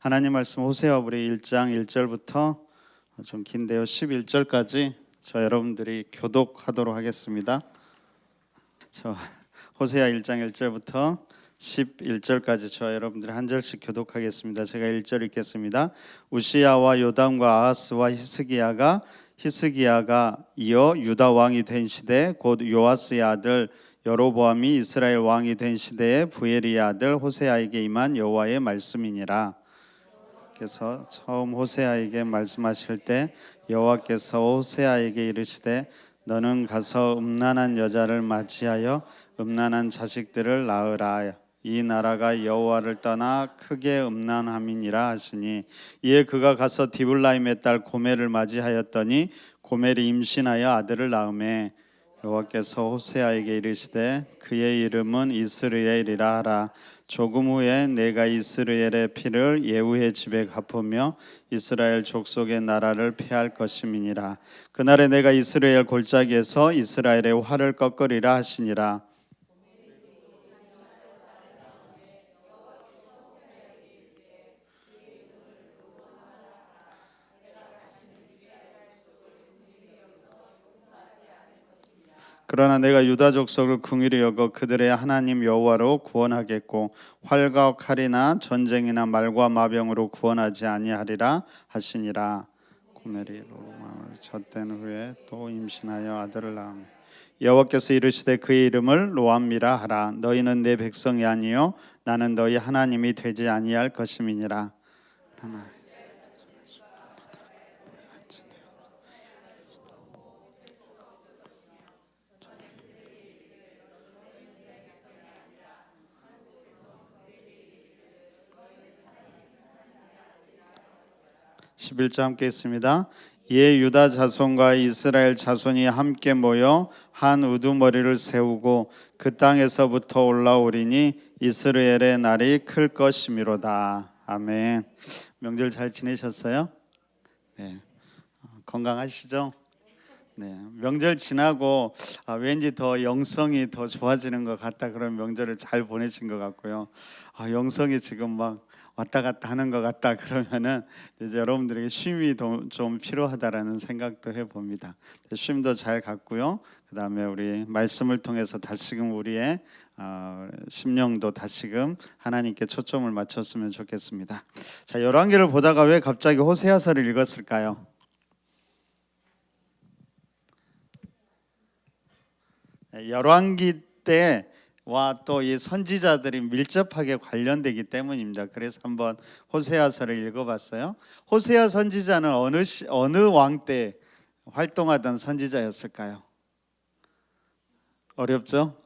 하나님 말씀 호세아 우리 1장 1절부터 좀 긴데요 11절까지 저 여러분들이 교독하도록 하겠습니다. 저 호세아 1장 1절부터 11절까지 저 여러분들이 한 절씩 교독하겠습니다. 제가 1절 읽겠습니다. 우시야와 요담과 아하스와 히스기야가 이어 유다 왕이 된 시대 곧 요아스의 아들 여로보암이 이스라엘 왕이 된 시대에 부엘이의 아들 호세아에게 임한 여호와의 말씀이니라. 여호와께서 처음 호세아에게 말씀하실 때 여호와께서 호세아에게 이르시되 너는 가서 음란한 여자를 맞이하여 음란한 자식들을 낳으라. 이 나라가 여호와를 떠나 크게 음란함이니라 하시니 이에 그가 가서 디블라임의 딸 고멜을 맞이하였더니 고멜이 임신하여 아들을 낳으매 여호와께서 호세아에게 이르시되 그의 이름은 이스르엘이라 하라. 조금 후에 내가 이스라엘의 피를 예후의 집에 갚으며 이스라엘 족속의 나라를 폐할 것임이니라. 그날에 내가 이스라엘 골짜기에서 이스라엘의 활을 꺾으리라 하시니라. 그러나 내가 유다 족속을 긍휼히 여겨 그들의 하나님 여호와로 구원하겠고 활과 칼이나 전쟁이나 말과 마병으로 구원하지 아니하리라 하시니라. 고멜이 로망을 젖된 후에 또 임신하여 아들을 낳으며 여호와께서 이르시되 그의 이름을 로암미라 하라. 너희는 내 백성이 아니요 나는 너희 하나님이 되지 아니할 것임이니라. 11절 함께 있습니다. 이에 유다 자손과 이스라엘 자손이 함께 모여 한 우두머리를 세우고 그 땅에서부터 올라오리니 이스라엘의 날이 클 것이미로다. 아멘. 명절 잘 지내셨어요? 네. 건강하시죠? 네. 명절 지나고 왠지 더 영성이 더 좋아지는 것 같다. 그런 명절을 잘 보내신 것 같고요. 영성이 지금 막 왔다 갔다 하는 것 같다 그러면은 이제 여러분들에게 쉼이 좀 필요하다라는 생각도 해봅니다. 쉼도 잘 갖고요. 그 다음에 우리 말씀을 통해서 다시금 우리의 심령도 다시금 하나님께 초점을 맞췄으면 좋겠습니다. 자, 열왕기를 보다가 왜 갑자기 호세아서를 읽었을까요? 열왕기 때와 또 이 선지자들이 밀접하게 관련되기 때문입니다. 그래서 한번 호세아서를 읽어봤어요. 호세아 선지자는 어느 왕 때 활동하던 선지자였을까요? 어렵죠?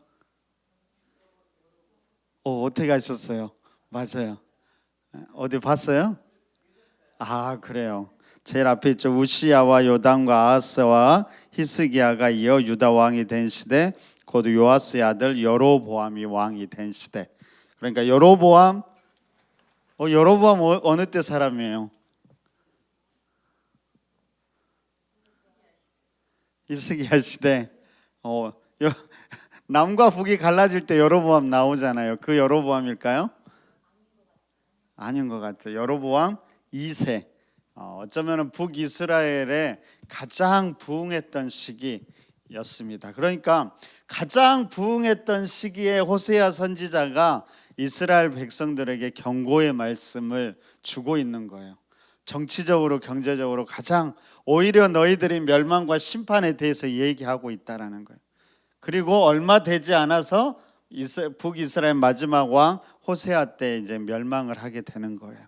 어떻게 하셨어요? 맞아요. 어디 봤어요? 그래요. 제일 앞에 있죠. 우시야와 요담과 아하스와 히스기야가 이어 유다 왕이 된 시대 곧 요아스의 아들 여로보암이 왕이 된 시대. 그러니까 여로보암 어느 때 사람이에요? 히스기야 시대. 남과 북이 갈라질 때 여로보암 나오잖아요. 그 여로보암일까요? 아닌 것 같아요. 여로보암 2세. 어쩌면 북이스라엘의 가장 부흥했던 시기였습니다. 그러니까 가장 부흥했던 시기에 호세아 선지자가 이스라엘 백성들에게 경고의 말씀을 주고 있는 거예요. 정치적으로 경제적으로 가장 오히려 너희들이 멸망과 심판에 대해서 얘기하고 있다라는 거예요. 그리고 얼마 되지 않아서 북이스라엘 마지막 왕 호세아 때 이제 멸망을 하게 되는 거예요.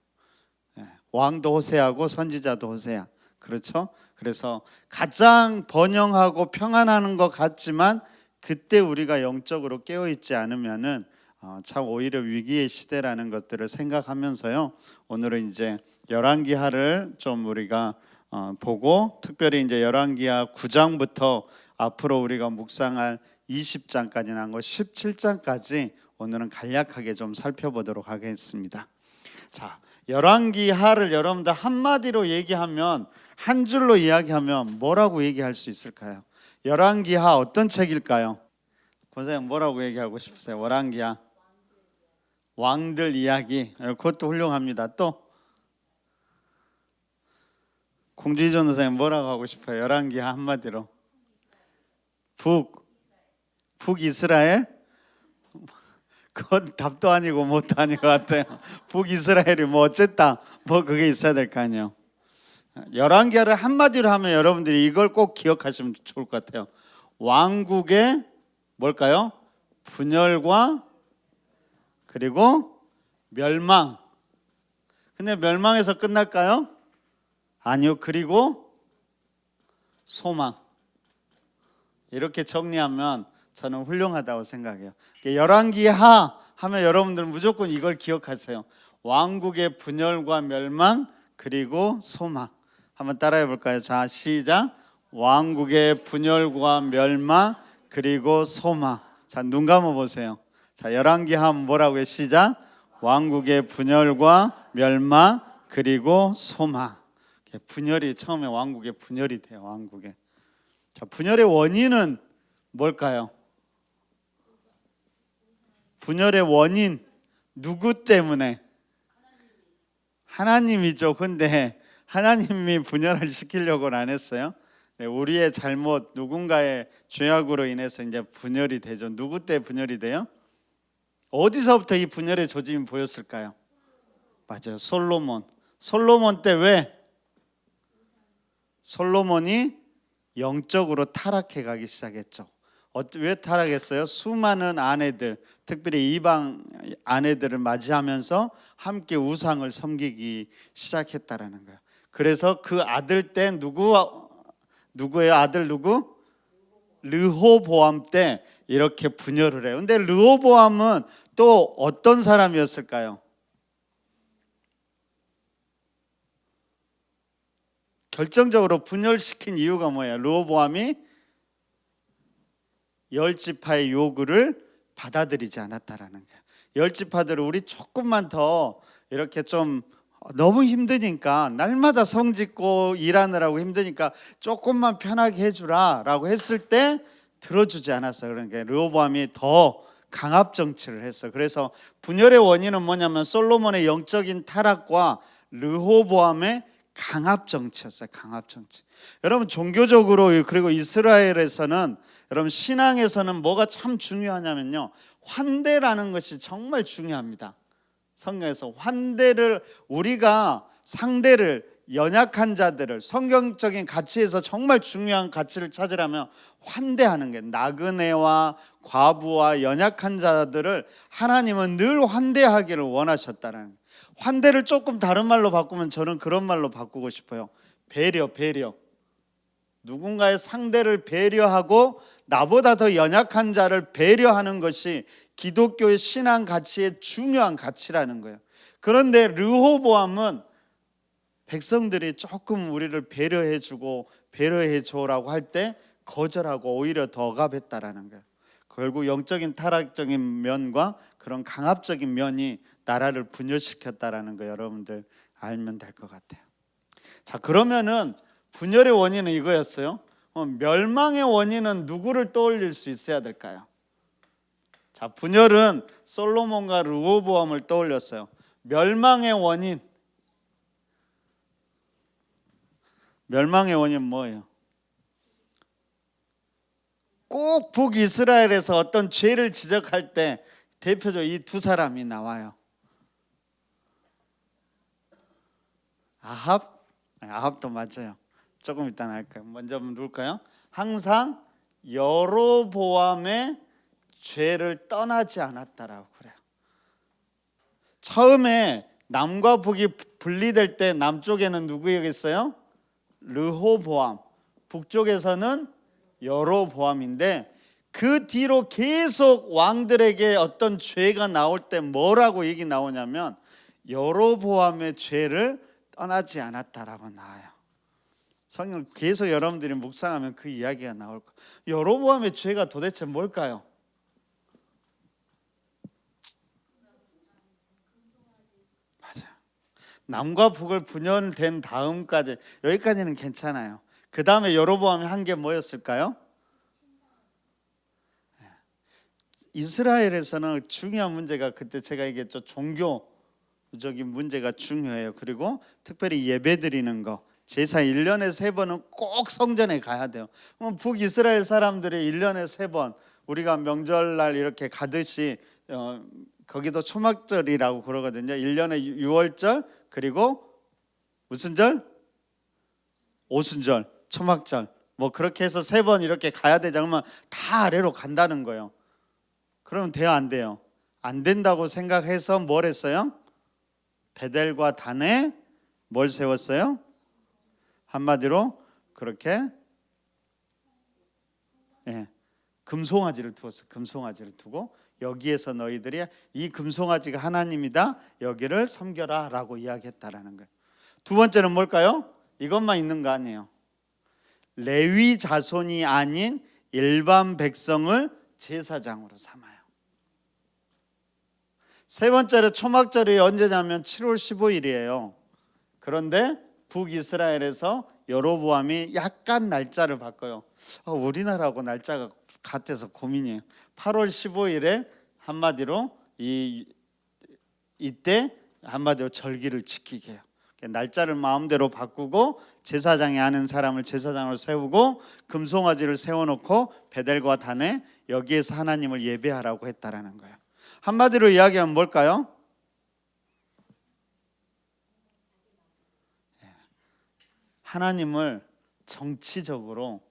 왕도 호세아고 선지자도 호세아. 그렇죠? 그래서 가장 번영하고 평안하는 것 같지만 그때 우리가 영적으로 깨어있지 않으면은 참 오히려 위기의 시대라는 것들을 생각하면서요. 오늘은 이제 열왕기하를 좀 우리가 보고 특별히 이제 열왕기하 9장부터 앞으로 우리가 묵상할 20장까지 난 거 17장까지 오늘은 간략하게 좀 살펴보도록 하겠습니다. 자, 열왕기하를 여러분들 한마디로 얘기하면 한 줄로 이야기하면 뭐라고 얘기할 수 있을까요? 열왕기하 어떤 책일까요? 권사님 뭐라고 얘기하고 싶으세요? 열왕기하 왕들 이야기. 그것도 훌륭합니다. 또 공주희 전도사님 뭐라고 하고 싶어요? 열왕기 한마디로. 북이스라엘? 그건 답도 아니고 뭣도 아닌 것 같아요. 북이스라엘이 뭐 어쨌다 뭐 그게 있어야 될 거 아니에요. 열왕기를 한마디로 하면 여러분들이 이걸 꼭 기억하시면 좋을 것 같아요. 왕국의 뭘까요? 분열과 그리고 멸망. 근데 멸망에서 끝날까요? 아니요. 그리고 소망. 이렇게 정리하면 저는 훌륭하다고 생각해요. 열왕기하 하면 여러분들은 무조건 이걸 기억하세요. 왕국의 분열과 멸망 그리고 소망. 한번 따라해 볼까요? 자, 시작. 왕국의 분열과 멸망 그리고 소망. 자, 눈 감아 보세요. 자, 열왕기하 뭐라고요? 시작. 왕국의 분열과 멸망 그리고 소망. 분열이 처음에 왕국의 분열이 돼요. 왕국의. 자, 분열의 원인은 뭘까요? 분열의 원인 누구 때문에? 하나님이죠. 근데 하나님이 분열을 시키려고는 안 했어요. 우리의 잘못, 누군가의 죄악으로 인해서 이제 분열이 되죠. 누구 때 분열이 돼요? 어디서부터 이 분열의 조짐이 보였을까요? 맞아요. 솔로몬 때 왜? 솔로몬이 영적으로 타락해 가기 시작했죠. 왜 타락했어요? 수많은 아내들, 특별히 이방 아내들을 맞이하면서 함께 우상을 섬기기 시작했다라는 거예요. 그래서 그 아들 때 누구예요? 아들 누구? 르호보암 때 이렇게 분열을 해요. 근데 르호보암은 또 어떤 사람이었을까요? 결정적으로 분열시킨 이유가 뭐예요? 르호보암이 10지파의 요구를 받아들이지 않았다라는 거예요. 10지파들을 우리 조금만 더 이렇게 좀 너무 힘드니까 날마다 성 짓고 일하느라고 힘드니까 조금만 편하게 해주라 라고 했을 때 들어주지 않았어요. 그러니까 르호보암이 더 강압 정치를 했어요. 그래서 분열의 원인은 뭐냐면 솔로몬의 영적인 타락과 르호보암의 강압 정치였어요. 강압 정치. 여러분 종교적으로 그리고 이스라엘에서는 여러분 신앙에서는 뭐가 참 중요하냐면요. 환대라는 것이 정말 중요합니다. 성경에서 환대를 우리가 상대를 연약한 자들을 성경적인 가치에서 정말 중요한 가치를 찾으려면 환대하는 게 나그네와 과부와 연약한 자들을 하나님은 늘 환대하기를 원하셨다는 거예요. 환대를 조금 다른 말로 바꾸면 저는 그런 말로 바꾸고 싶어요. 배려. 누군가의 상대를 배려하고 나보다 더 연약한 자를 배려하는 것이 기독교의 신앙 가치의 중요한 가치라는 거예요. 그런데 르호보암은 백성들이 조금 우리를 배려해주고 배려해줘라고 할 때 거절하고 오히려 더 억압했다라는 거예요. 결국 영적인 타락적인 면과 그런 강압적인 면이 나라를 분열시켰다라는 거 여러분들 알면 될 것 같아요. 자, 그러면은 분열의 원인은 이거였어요. 멸망의 원인은 누구를 떠올릴 수 있어야 될까요? 자, 분열은 솔로몬과 르호보암을 떠올렸어요. 멸망의 원인 뭐예요? 꼭 북이스라엘에서 어떤 죄를 지적할 때 대표적으로 이 두 사람이 나와요. 아합도 맞아요. 조금 이따 할까요? 먼저 한번 누를까요? 항상 여로보암의 죄를 떠나지 않았다라고 그래요. 처음에 남과 북이 분리될 때 남쪽에는 누구였어요? 르호보암. 북쪽에서는 여로보암인데 그 뒤로 계속 왕들에게 어떤 죄가 나올 때 뭐라고 얘기 나오냐면 여로보암의 죄를 떠나지 않았다라고 나와요. 성경 계속 여러분들이 묵상하면 그 이야기가 나올 거예요. 여로보암의 죄가 도대체 뭘까요? 맞아요. 남과 북을 분열된 다음까지 여기까지는 괜찮아요. 그 다음에 여로보암이 한 게 뭐였을까요? 이스라엘에서는 중요한 문제가 그때 제가 얘기했죠. 종교적인 문제가 중요해요. 그리고 특별히 예배 드리는 거, 제사 1년에 3번은 꼭 성전에 가야 돼요. 그럼 북이스라엘 사람들이 1년에 3번 우리가 명절날 이렇게 가듯이 거기도 초막절이라고 그러거든요. 1년에 6월절 그리고 무슨 절? 오순절, 초막절 뭐 그렇게 해서 3번 이렇게 가야 되자 그러면 다 아래로 간다는 거예요. 그러면 돼요 안 돼요? 안 된다고 생각해서 뭘 했어요? 베델과 단에 뭘 세웠어요? 한마디로 그렇게 금송아지를 두었어요. 금송아지를 두고 여기에서 너희들이 이 금송아지가 하나님이다 여기를 섬겨라 라고 이야기했다라는 거예요. 두 번째는 뭘까요? 이것만 있는 거 아니에요. 레위 자손이 아닌 일반 백성을 제사장으로 삼아요. 세 번째로 초막절이 언제냐면 7월 15일이에요. 그런데 북이스라엘에서 여로보암이 약간 날짜를 바꿔요. 우리나라하고 날짜가 같아서 고민이에요. 8월 15일에 한마디로 이때 한마디로 절기를 지키게 해요. 날짜를 마음대로 바꾸고 제사장이 아는 사람을 제사장으로 세우고 금송아지를 세워놓고 베델과 단에 여기에서 하나님을 예배하라고 했다라는 거예요. 한마디로 이야기하면 뭘까요? 하나님을 정치적으로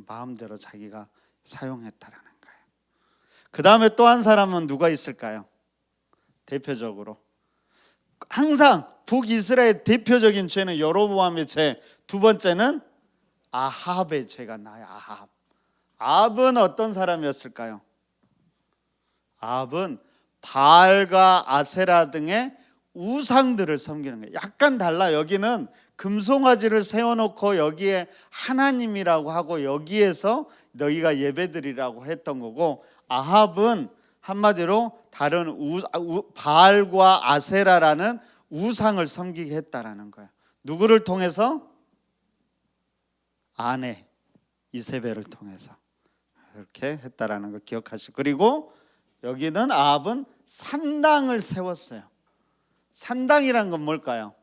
마음대로 자기가 사용했다라는 거예요. 그 다음에 또 한 사람은 누가 있을까요? 대표적으로 항상 북이스라엘 대표적인 죄는 여로보암의 죄, 두 번째는 아합의 죄가 나요. 아합은 어떤 사람이었을까요? 아합은 바알과 아세라 등의 우상들을 섬기는 거예요. 약간 달라. 여기는 금송아지를 세워놓고 여기에 하나님이라고 하고 여기에서 너희가 예배드리라고 했던 거고, 아합은 한마디로 다른 바알과 아세라라는 우상을 섬기게 했다라는 거예요. 누구를 통해서? 아내 이세벨을 통해서 이렇게 했다라는 거 기억하시고, 그리고 여기는 아합은 산당을 세웠어요. 산당이란 건 뭘까요?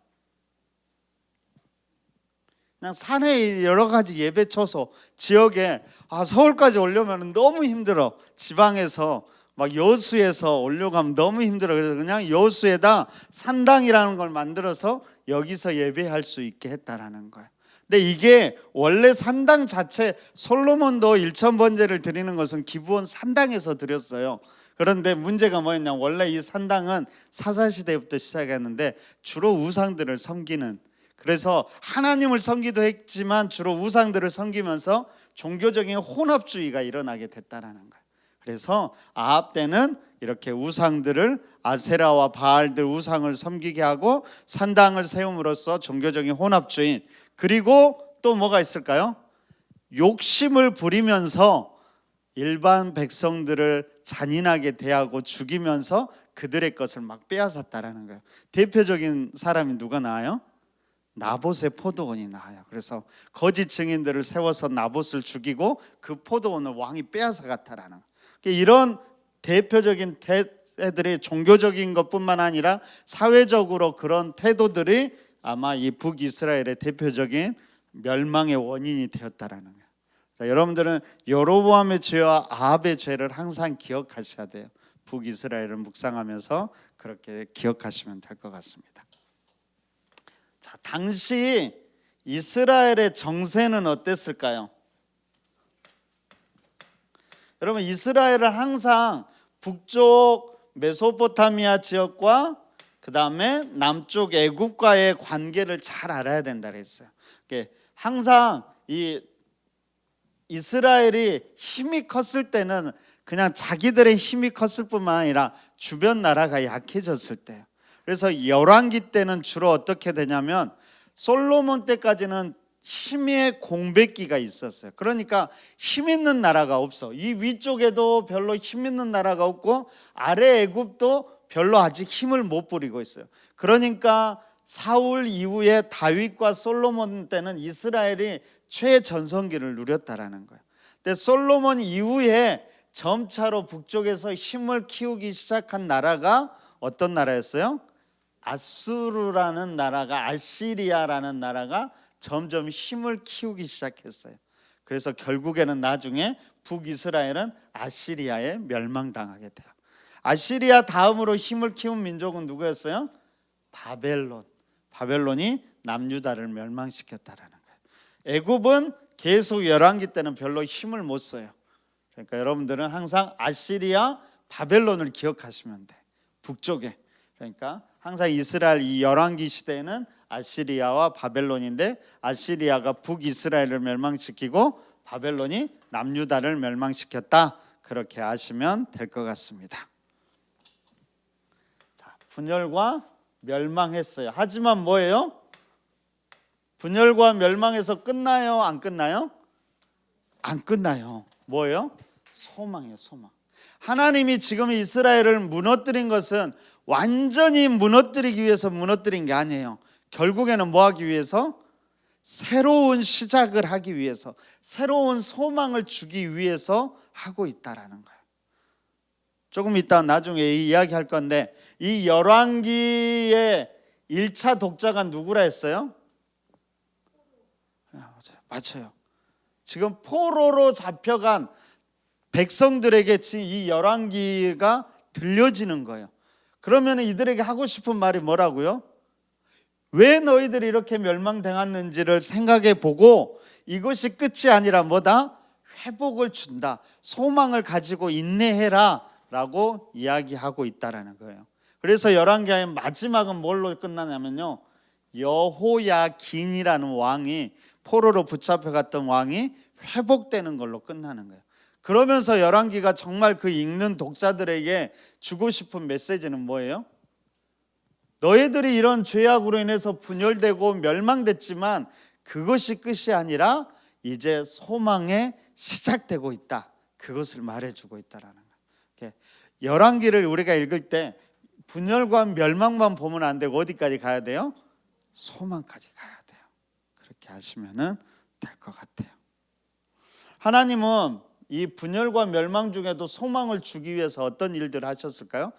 그냥 산에 여러 가지 예배 처소, 지역에 서울까지 오려면 너무 힘들어. 지방에서 막 여수에서 올려가면 너무 힘들어. 그래서 그냥 여수에다 산당이라는 걸 만들어서 여기서 예배할 수 있게 했다라는 거예요. 근데 이게 원래 산당 자체, 솔로몬도 일천번제를 드리는 것은 기브온 산당에서 드렸어요. 그런데 문제가 뭐였냐, 원래 이 산당은 사사시대부터 시작했는데 주로 우상들을 섬기는, 그래서 하나님을 섬기도 했지만 주로 우상들을 섬기면서 종교적인 혼합주의가 일어나게 됐다라는 거예요. 그래서 아합 때는 이렇게 우상들을, 아세라와 바알들 우상을 섬기게 하고 산당을 세움으로써 종교적인 혼합주의, 그리고 또 뭐가 있을까요? 욕심을 부리면서 일반 백성들을 잔인하게 대하고 죽이면서 그들의 것을 막 빼앗았다라는 거예요. 대표적인 사람이 누가 나와요? 나봇의 포도원이 나와요. 그래서 거짓 증인들을 세워서 나봇을 죽이고 그 포도원을 왕이 빼앗아 갔다라는 거예요. 이런 대표적인 애들이 종교적인 것뿐만 아니라 사회적으로 그런 태도들이 아마 이 북이스라엘의 대표적인 멸망의 원인이 되었다라는 거예요. 자, 여러분들은 여로보암의 죄와 아합의 죄를 항상 기억하셔야 돼요. 북이스라엘을 묵상하면서 그렇게 기억하시면 될 것 같습니다. 자, 당시 이스라엘의 정세는 어땠을까요? 여러분, 이스라엘은 항상 북쪽 메소포타미아 지역과 그 다음에 남쪽 애굽과의 관계를 잘 알아야 된다 그랬어요. 항상 이 이스라엘이 힘이 컸을 때는 그냥 자기들의 힘이 컸을 뿐만 아니라 주변 나라가 약해졌을 때예요. 그래서 열왕기 때는 주로 어떻게 되냐면 솔로몬 때까지는 힘의 공백기가 있었어요. 그러니까 힘 있는 나라가 없어. 이 위쪽에도 별로 힘 있는 나라가 없고 아래 애굽도 별로 아직 힘을 못 부리고 있어요. 그러니까 사울 이후에 다윗과 솔로몬 때는 이스라엘이 최전성기를 누렸다라는 거예요. 근데 솔로몬 이후에 점차로 북쪽에서 힘을 키우기 시작한 나라가 어떤 나라였어요? 아수르라는 나라가, 아시리아라는 나라가 점점 힘을 키우기 시작했어요. 그래서 결국에는 나중에 북이스라엘은 아시리아에 멸망당하게 돼요. 아시리아 다음으로 힘을 키운 민족은 누구였어요? 바벨론. 바벨론이 남유다를 멸망시켰다라는 거예요. 애굽은 계속 열왕기 때는 별로 힘을 못 써요. 그러니까 여러분들은 항상 아시리아, 바벨론을 기억하시면 돼. 북쪽에. 그러니까 항상 이스라엘 이 열왕기 시대에는 아시리아와 바벨론인데, 아시리아가 북이스라엘을 멸망시키고 바벨론이 남유다를 멸망시켰다. 그렇게 아시면 될 것 같습니다. 자, 분열과 멸망했어요. 하지만 뭐예요? 분열과 멸망해서 끝나요? 안 끝나요? 안 끝나요. 뭐예요? 소망이에요. 소망. 하나님이 지금 이스라엘을 무너뜨린 것은 완전히 무너뜨리기 위해서 무너뜨린 게 아니에요. 결국에는 뭐 하기 위해서? 새로운 시작을 하기 위해서, 새로운 소망을 주기 위해서 하고 있다라는 거예요. 조금 이따 나중에 이야기할 건데, 이 열왕기의 1차 독자가 누구라 했어요? 맞아요. 지금 포로로 잡혀간 백성들에게 지금 이 열왕기가 들려지는 거예요. 그러면 이들에게 하고 싶은 말이 뭐라고요? 왜 너희들이 이렇게 멸망당했는지를 생각해 보고 이것이 끝이 아니라 뭐다? 회복을 준다. 소망을 가지고 인내해라 라고 이야기하고 있다라는 거예요. 그래서 열왕기의 마지막은 뭘로 끝나냐면요, 여호야긴이라는 왕이, 포로로 붙잡혀갔던 왕이 회복되는 걸로 끝나는 거예요. 그러면서 열왕기가 정말 그 읽는 독자들에게 주고 싶은 메시지는 뭐예요? 너희들이 이런 죄악으로 인해서 분열되고 멸망됐지만 그것이 끝이 아니라 이제 소망에 시작되고 있다. 그것을 말해주고 있다라는 거예요. 열왕기를 우리가 읽을 때 분열과 멸망만 보면 안 되고 어디까지 가야 돼요? 소망까지 가야 돼요. 그렇게 하시면 될 것 같아요. 하나님은 이 분열과 멸망 중에도 소망을 주기 위해서 어떤 일들을 하셨을까요?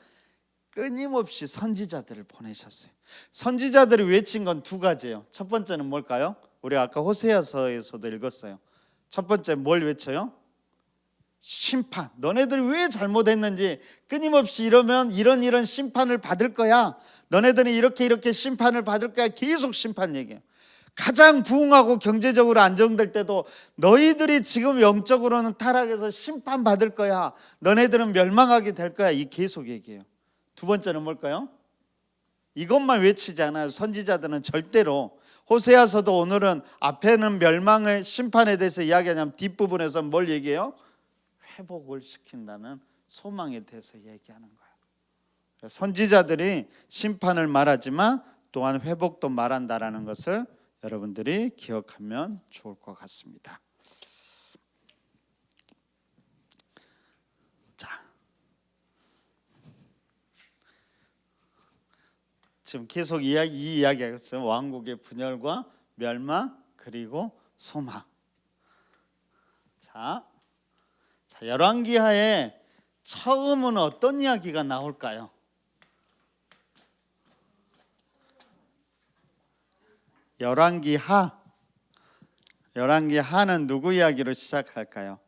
끊임없이 선지자들을 보내셨어요. 선지자들이 외친 건 두 가지예요. 첫 번째는 뭘까요? 우리 아까 호세아서에서도 읽었어요. 첫 번째 뭘 외쳐요? 심판. 너네들이 왜 잘못했는지 끊임없이 이러면 이런 심판을 받을 거야. 너네들이 이렇게 심판을 받을 거야. 계속 심판 얘기해요. 가장 부흥하고 경제적으로 안정될 때도 너희들이 지금 영적으로는 타락해서 심판받을 거야. 너네들은 멸망하게 될 거야. 이 계속 얘기해요. 두 번째는 뭘까요? 이것만 외치지 않아요. 선지자들은 절대로. 호세아서도 오늘은 앞에는 멸망의 심판에 대해서 이야기하냐면 뒷부분에서 뭘 얘기해요? 회복을 시킨다는 소망에 대해서 얘기하는 거예요. 선지자들이 심판을 말하지만 또한 회복도 말한다라는 것을 여러분들이 기억하면 좋을 것 같습니다. 자, 지금 계속 이 이야기하겠어요. 왕국의 분열과 멸망 그리고 소망. 자, 열왕기하에 처음은 어떤 이야기가 나올까요? 열왕기하는 누구 이야기로 시작할까요?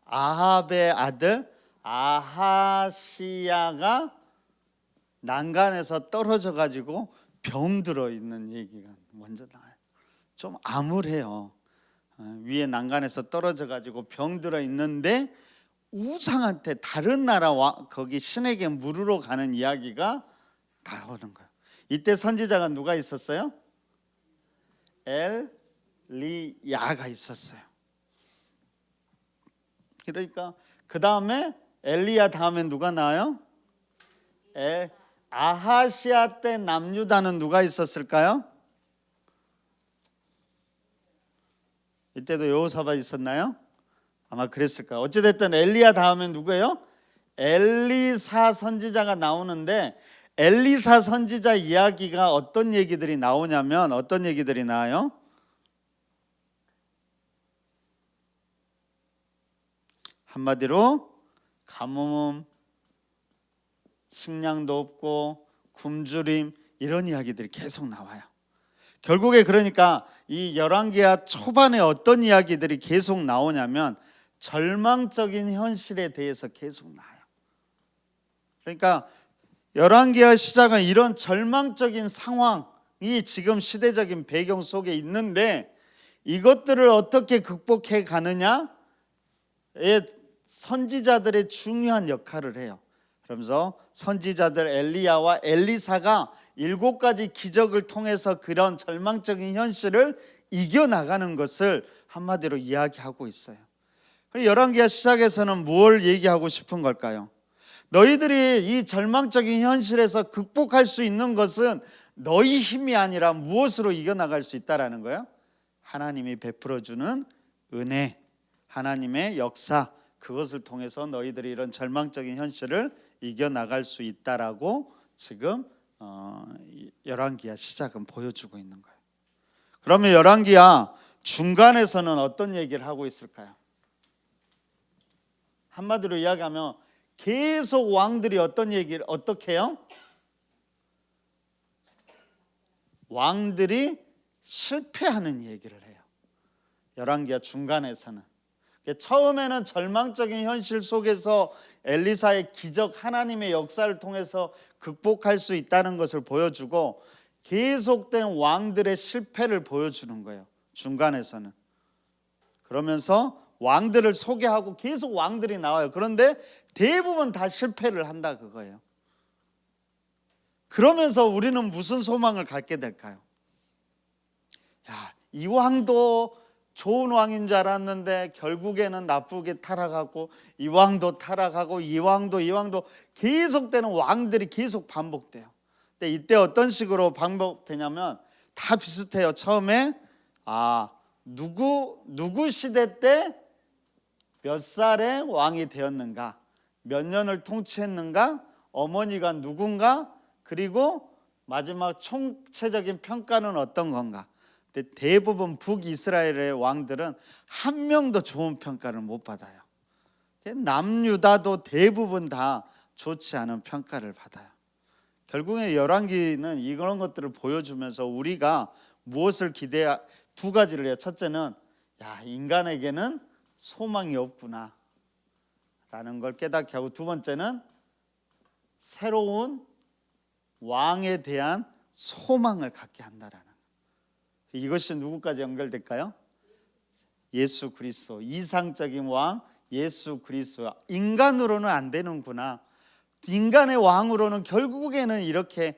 아합의 아들 아하시야가 난간에서 떨어져 가지고 병들어 있는 얘기가 먼저 나와요. 좀 암울해요. 위에 난간에서 떨어져 가지고 병들어 있는데 우상한테 다른 나라 거기 신에게 물으러 가는 이야기가 나오는 거예요. 이때 선지자가 누가 있었어요? 엘리야가 있었어요. 그러니까 그 다음에 엘리야 다음에 누가 나와요? 아하시아 때 남유다는 누가 있었을까요? 이때도 여호사밧 있었나요? 아마 그랬을 거예요. 어찌됐든 엘리야 다음에 누구예요? 엘리사 선지자가 나오는데 엘리사 선지자 이야기가 어떤 얘기들이 나오냐면 어떤 얘기들이 나와요? 한마디로 가뭄, 식량도 없고 굶주림, 이런 이야기들이 계속 나와요. 결국에 그러니까 이 열왕기하 초반에 어떤 이야기들이 계속 나오냐면 절망적인 현실에 대해서 계속 나와요. 그러니까 열왕기하 시작은 이런 절망적인 상황이 지금 시대적인 배경 속에 있는데 이것들을 어떻게 극복해 가느냐에 선지자들의 중요한 역할을 해요. 그러면서 선지자들 엘리야와 엘리사가 7가지 기적을 통해서 그런 절망적인 현실을 이겨나가는 것을 한마디로 이야기하고 있어요. 열왕기하 시작에서는 뭘 얘기하고 싶은 걸까요? 너희들이 이 절망적인 현실에서 극복할 수 있는 것은 너희 힘이 아니라 무엇으로 이겨나갈 수 있다라는 거예요? 하나님이 베풀어주는 은혜, 하나님의 역사, 그것을 통해서 너희들이 이런 절망적인 현실을 이겨나갈 수 있다라고 지금 열왕기하 시작은 보여주고 있는 거예요. 그러면 열왕기하 중간에서는 어떤 얘기를 하고 있을까요? 한마디로 이야기하면 계속 왕들이 어떤 얘기를 어떻게 해요? 왕들이 실패하는 얘기를 해요. 열왕기하 중간에서는 처음에는 절망적인 현실 속에서 엘리사의 기적, 하나님의 역사를 통해서 극복할 수 있다는 것을 보여주고 계속된 왕들의 실패를 보여주는 거예요. 중간에서는. 그러면서 왕들을 소개하고 계속 왕들이 나와요. 그런데 대부분 다 실패를 한다 그거예요. 그러면서 우리는 무슨 소망을 갖게 될까요? 야, 이 왕도 좋은 왕인 줄 알았는데 결국에는 나쁘게 타락하고 이 왕도 타락하고 이 왕도 계속되는 왕들이 계속 반복돼요. 근데 이때 어떤 식으로 반복되냐면 다 비슷해요. 처음에 누구 시대 때 몇 살에 왕이 되었는가, 몇 년을 통치했는가, 어머니가 누군가, 그리고 마지막 총체적인 평가는 어떤 건가. 근데 대부분 북이스라엘의 왕들은 한 명도 좋은 평가를 못 받아요. 남유다도 대부분 다 좋지 않은 평가를 받아요. 결국에 열왕기는 이런 것들을 보여주면서 우리가 무엇을 두 가지를 해요. 첫째는 인간에게는 소망이 없구나 라는 걸 깨닫게 하고, 두 번째는 새로운 왕에 대한 소망을 갖게 한다라는 거예요. 이것이 누구까지 연결될까요? 예수 그리스도, 이상적인 왕 예수 그리스도. 인간으로는 안 되는구나, 인간의 왕으로는 결국에는 이렇게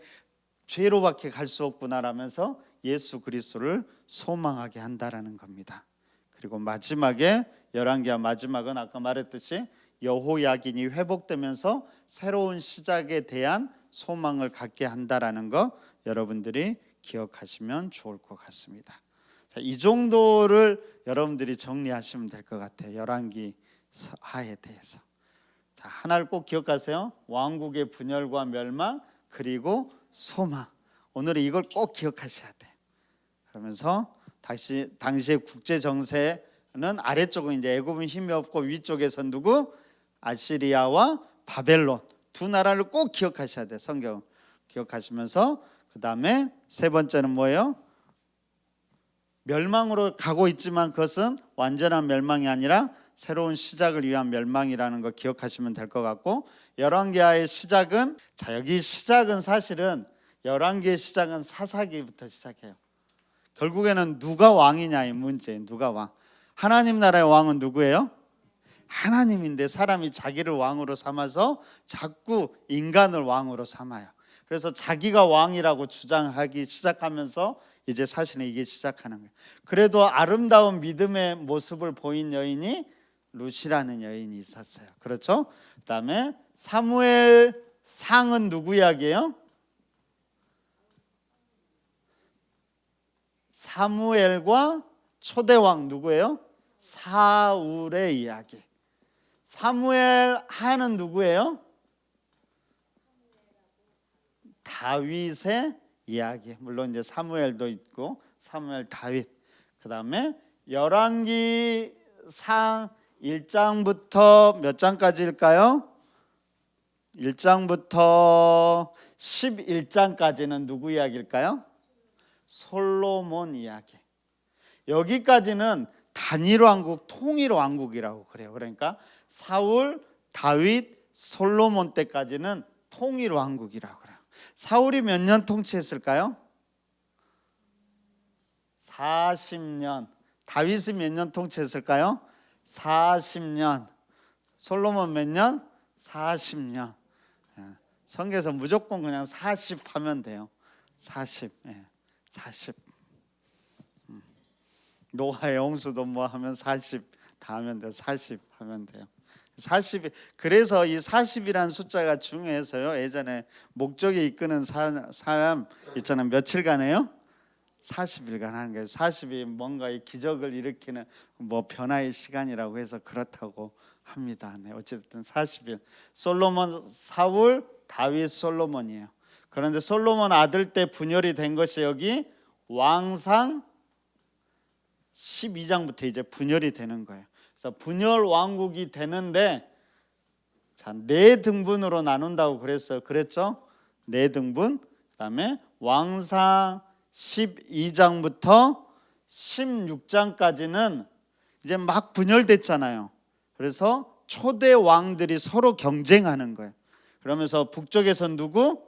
죄로밖에 갈 수 없구나라면서 예수 그리스도를 소망하게 한다라는 겁니다. 그리고 마지막에 열왕기하 마지막은 아까 말했듯이 여호야긴이 회복되면서 새로운 시작에 대한 소망을 갖게 한다라는 거 여러분들이 기억하시면 좋을 것 같습니다. 자, 이 정도를 여러분들이 정리하시면 될 것 같아요. 열왕기하에 대해서. 자, 하나를 꼭 기억하세요. 왕국의 분열과 멸망 그리고 소망. 오늘은 이걸 꼭 기억하셔야 돼요. 그러면서 당시의 국제 정세는 아래쪽은 이제 애굽은 힘이 없고 위쪽에서 누구? 아시리아와 바벨론, 두 나라를 꼭 기억하셔야 돼요. 성경 기억하시면서 그 다음에 세 번째는 뭐예요? 멸망으로 가고 있지만 그것은 완전한 멸망이 아니라 새로운 시작을 위한 멸망이라는 거 기억하시면 될 것 같고, 열왕기하의 시작은, 여기 시작은 사실은 열왕기의 시작은 사사기부터 시작해요. 결국에는 누가 왕이냐의 문제예요. 누가 왕. 하나님 나라의 왕은 누구예요? 하나님인데 사람이 자기를 왕으로 삼아서 자꾸 인간을 왕으로 삼아요. 그래서 자기가 왕이라고 주장하기 시작하면서 이제 사실은 이게 시작하는 거예요. 그래도 아름다운 믿음의 모습을 보인 여인이 룻이라는 여인이 있었어요. 그렇죠? 그 다음에 사무엘 상은 누구 이야기예요? 사무엘과 초대왕 누구예요? 사울의 이야기. 사무엘 하는 누구예요? 다윗의 이야기. 물론 이제 사무엘도 있고 사무엘, 다윗. 그다음에 열왕기상 1장부터 몇 장까지일까요? 1장부터 11장까지는 누구 이야기일까요? 솔로몬 이야기. 여기까지는 단일 왕국, 통일 왕국이라고 그래요. 그러니까 사울, 다윗, 솔로몬 때까지는 통일 왕국이라고 그래요. 사울이 몇 년 통치했을까요? 40년. 다윗이 몇 년 통치했을까요? 40년. 솔로몬 몇 년? 40년. 성경에서 무조건 그냥 40 하면 돼요. 40. 40. 노아의 홍수도 뭐 하면 40 다 하면 돼요. 40 하면 돼요. 40이 그래서 이 40이라는 숫자가 중요해서요. 예전에 목적이 이끄는 사람 있잖아요. 며칠간에요? 40일간 하는 거예요. 40이 뭔가 이 기적을 일으키는 뭐 변화의 시간이라고 해서 그렇다고 합니다. 네, 어쨌든 40일. 솔로몬, 사울, 다윗, 솔로몬이에요. 그런데 솔로몬 아들 때 분열이 된 것이 여기 왕상 12장부터 이제 분열이 되는 거예요. 그래서 분열 왕국이 되는데 자, 4등분으로 나눈다고 그랬죠? 4등분. 그다음에 왕상 12장부터 16장까지는 이제 막 분열됐잖아요. 그래서 초대 왕들이 서로 경쟁하는 거예요. 그러면서 북쪽에선 누구?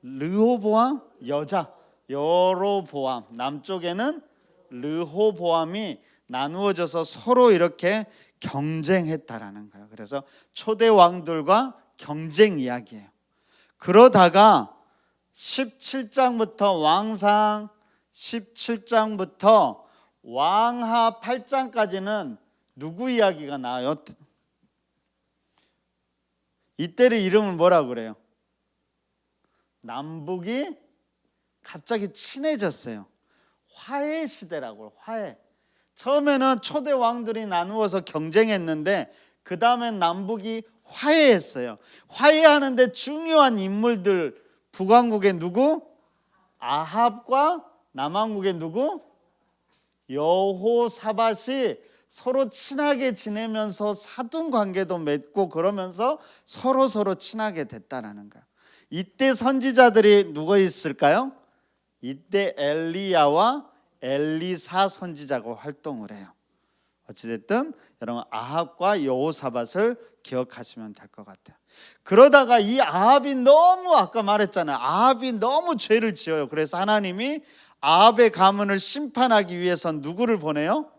르호보암 여자 여로보암, 남쪽에는 르호보암이 나누어져서 서로 이렇게 경쟁했다라는 거예요. 그래서 초대 왕들과 경쟁 이야기예요. 그러다가 17장부터 왕상 17장부터 왕하 8장까지는 누구 이야기가 나와요? 이때의 이름을 뭐라고 그래요? 남북이 갑자기 친해졌어요. 화해 시대라고. 화해. 처음에는 초대 왕들이 나누어서 경쟁했는데 그 다음엔 남북이 화해했어요. 화해하는데 중요한 인물들 북왕국의 누구? 아합과 남왕국의 누구? 여호사밧이 서로 친하게 지내면서 사돈 관계도 맺고 그러면서 서로 친하게 됐다라는 거예요. 이때 선지자들이 누가 있을까요? 이때 엘리야와 엘리사 선지자가 활동을 해요. 어찌됐든 여러분 아합과 여호사밧을 기억하시면 될 것 같아요. 그러다가 이 아합이 너무 아까 말했잖아요. 아합이 너무 죄를 지어요. 그래서 하나님이 아합의 가문을 심판하기 위해서 누구를 보내요?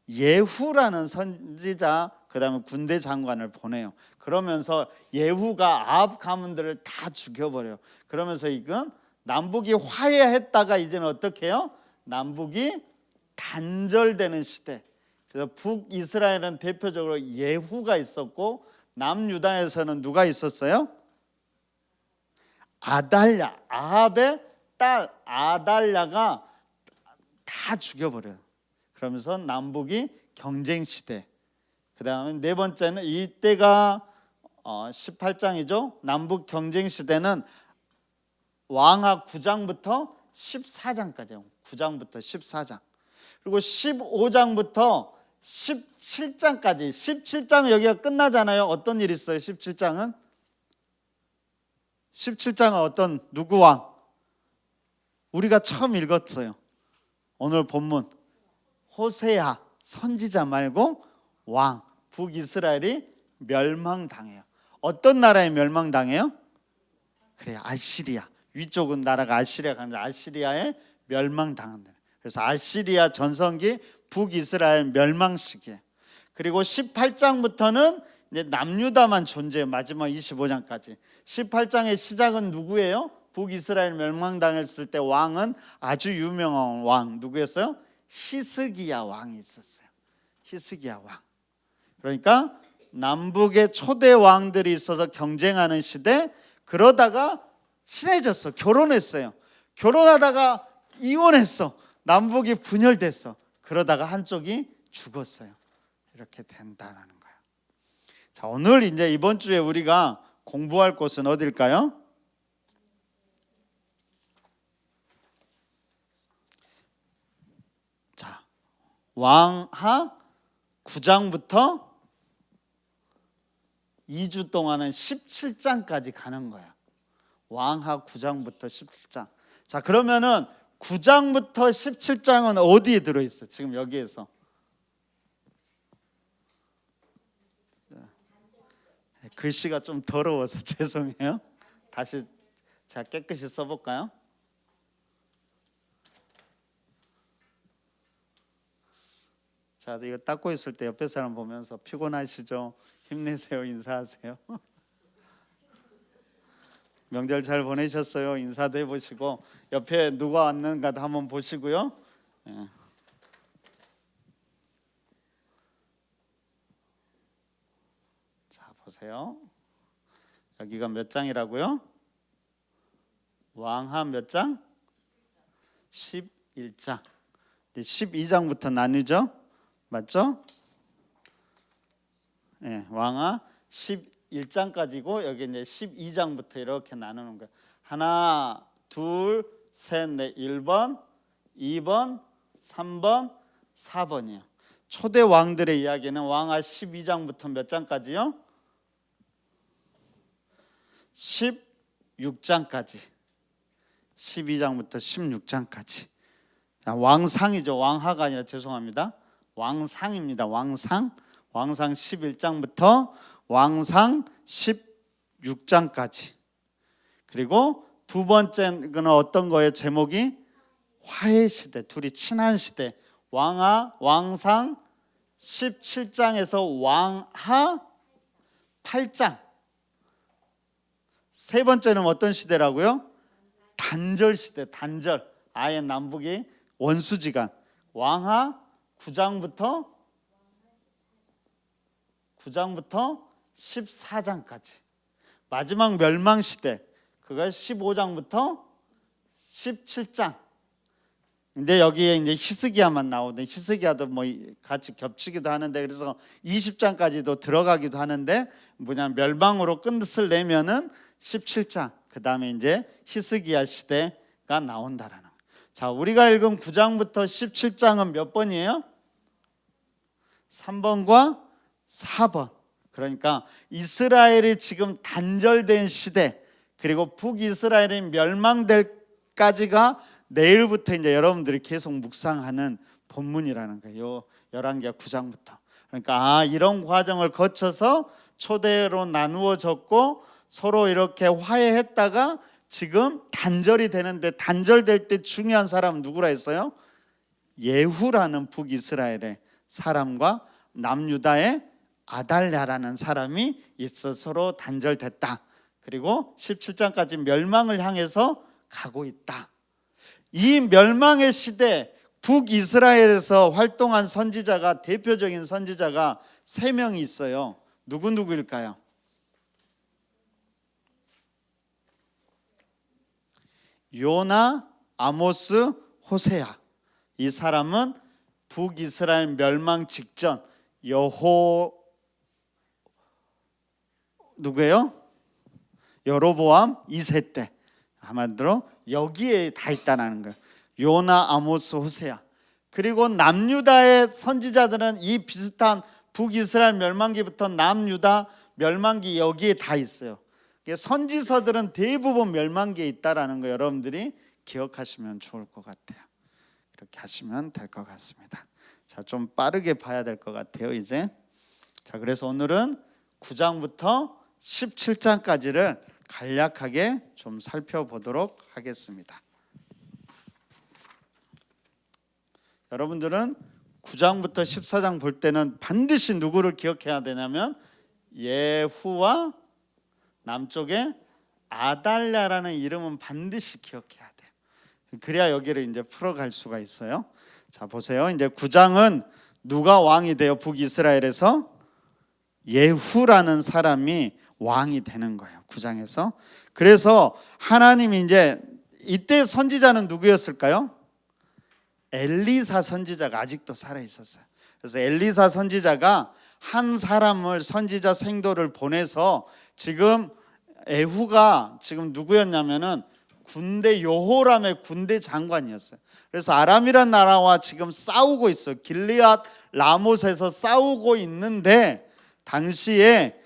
예후라는 선지자 그다음에 군대 장관을 보내요. 그러면서 예후가 아합 가문들을 다 죽여버려요. 그러면서 이건 남북이 화해했다가 이제는 어떻게 해요? 남북이 단절되는 시대. 그래서 북이스라엘은 대표적으로 예후가 있었고 남유다에서는 누가 있었어요? 아달랴, 아합의 딸 아달랴가 다 죽여버려요. 그러면서 남북이 경쟁 시대. 그 다음에 네 번째는 이때가 18장이죠. 남북 경쟁 시대는 왕하 9장부터 14장까지요. 9장부터 14장. 그리고 15장부터 17장까지. 17장은 여기가 끝나잖아요. 어떤 일이 있어요? 17장은? 17장은 어떤 누구 왕? 우리가 처음 읽었어요. 오늘 본문. 호세아 선지자 말고 왕. 북이스라엘이 멸망당해요. 어떤 나라에 멸망당해요? 그래요. 아시리아. 위쪽은 나라가 아시리아가 가는데 아시리아에 멸망당한다. 그래서 아시리아 전성기 북이스라엘 멸망 시기에. 그리고 18장부터는 이제 남유다만 존재해요. 마지막 25장까지. 18장의 시작은 누구예요? 북이스라엘 멸망당했을 때 왕은 아주 유명한 왕 누구였어요? 히스기야 왕이 있었어요. 히스기야 왕. 그러니까 남북의 초대 왕들이 있어서 경쟁하는 시대. 그러다가 친해졌어. 결혼했어요. 결혼하다가 이혼했어. 남북이 분열됐어. 그러다가 한쪽이 죽었어요. 이렇게 된다라는 거예요. 자, 오늘 이제 이번 주에 우리가 공부할 곳은 어딜까요? 자, 왕하 9장부터 2주 동안은 17장까지 가는 거야. 왕하 9장부터 17장. 자, 그러면은 9장부터 17장은 어디에 들어있어? 지금 여기에서. 글씨가 좀 더러워서 죄송해요. 다시 제가 깨끗이 써볼까요? 자, 이거 닦고 있을 때 옆에 사람 보면서 피곤하시죠? 힘내세요. 인사하세요. 명절 잘 보내셨어요? 인사도 해보시고 옆에 누가 왔는가 한번 보시고요. 예. 자, 보세요. 여기가 몇 장이라고요? 왕하 몇 장? 11장. 12장부터 나뉘죠? 맞죠? 네, 왕하 11장까지고 여기 이제 12장부터 이렇게 나누는 거예요. 하나, 둘, 셋, 넷, 1번, 2번, 3번, 4번이에요. 초대 왕들의 이야기는 왕하 12장부터 몇 장까지요? 16장까지. 12장부터 16장까지. 왕상이죠. 왕하가 아니라 죄송합니다. 왕상입니다. 왕상 11장부터 왕상 16장까지. 그리고 두 번째는 어떤 거예요? 제목이 화해 시대, 둘이 친한 시대. 왕상 17장에서 왕하 8장. 세 번째는 어떤 시대라고요? 단절 시대, 단절. 아예 남북이 원수지간. 왕하 9장부터 14장까지. 마지막 멸망 시대. 그가 15장부터 17장. 근데 여기에 이제 히스기야만 나오는데 히스기야도 뭐 같이 겹치기도 하는데 그래서 20장까지도 들어가기도 하는데 뭐냐면 멸망으로 끝을 내면은 17장. 그다음에 이제 히스기야 시대가 나온다라는. 자, 우리가 읽은 9장부터 17장은 몇 번이에요? 3번과 4번. 그러니까 이스라엘이 지금 단절된 시대, 그리고 북이스라엘이 멸망될까지가 내일부터 이제 여러분들이 계속 묵상하는 본문이라는 거예요. 열왕기하 9장부터. 그러니까 이런 과정을 거쳐서 초대로 나누어졌고 서로 이렇게 화해했다가 지금 단절이 되는데, 단절될 때 중요한 사람은 누구라 했어요? 예후라는 북이스라엘의 사람과 남유다의 아달랴라는 사람이 있어 서로 단절됐다. 그리고 17장까지 멸망을 향해서 가고 있다. 이 멸망의 시대, 북이스라엘에서 활동한 선지자가, 대표적인 선지자가 3명이 있어요. 누구일까요? 요나, 아모스, 호세아. 이 사람은 북이스라엘 멸망 직전 누구예요? 여로보암 2세 때. 아마도 여기에 다 있다는 거예요. 요나, 아모스, 호세아. 그리고 남유다의 선지자들은 이 비슷한 북이스라엘 멸망기부터 남유다 멸망기 여기에 다 있어요. 선지서들은 대부분 멸망기에 있다라는 거 여러분들이 기억하시면 좋을 것 같아요. 그렇게 하시면 될 것 같습니다. 자, 좀 빠르게 봐야 될 것 같아요, 이제. 자, 그래서 오늘은 9장부터 17장까지를 간략하게 좀 살펴보도록 하겠습니다. 여러분들은 9장부터 14장 볼 때는 반드시 누구를 기억해야 되냐면 예후와 남쪽에 아달랴라는 이름은 반드시 기억해야 돼요. 그래야 여기를 이제 풀어갈 수가 있어요. 자, 보세요. 이제 9장은 누가 왕이 돼요? 북이스라엘에서 예후라는 사람이 왕이 되는 거예요. 9장에서. 그래서 하나님이 이제 이때 선지자는 누구였을까요? 엘리사 선지자가 아직도 살아 있었어요. 그래서 엘리사 선지자가 한 사람을 선지자 생도를 보내서 지금 에후가 지금 누구였냐면은 군대 여호람의 군대 장관이었어요. 그래서 아람이란 나라와 지금 싸우고 있어요. 길리앗 라못에서 싸우고 있는데 당시에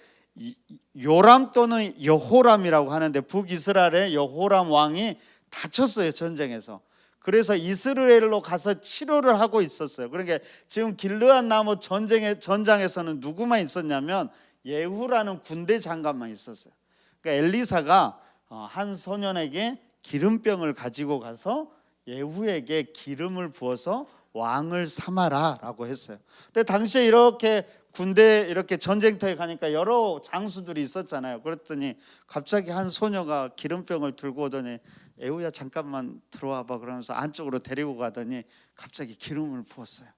요람 또는 여호람이라고 하는데 북이스라엘의 여호람 왕이 다쳤어요, 전쟁에서. 그래서 이스라엘로 가서 치료를 하고 있었어요. 그러니까 지금 길르앗 나무 전장에서는 누구만 있었냐면 예후라는 군대 장관만 있었어요. 그러니까 엘리사가 한 소년에게 기름병을 가지고 가서 예후에게 기름을 부어서 왕을 삼아라라고 했어요. 근데 당시에 이렇게 군대 이렇게 전쟁터에 가니까 여러 장수들이 있었잖아요. 그랬더니 갑자기 한 소녀가 기름병을 들고 오더니 예후야 잠깐만 들어와봐 그러면서 안쪽으로 데리고 가더니 갑자기 기름을 부었어요.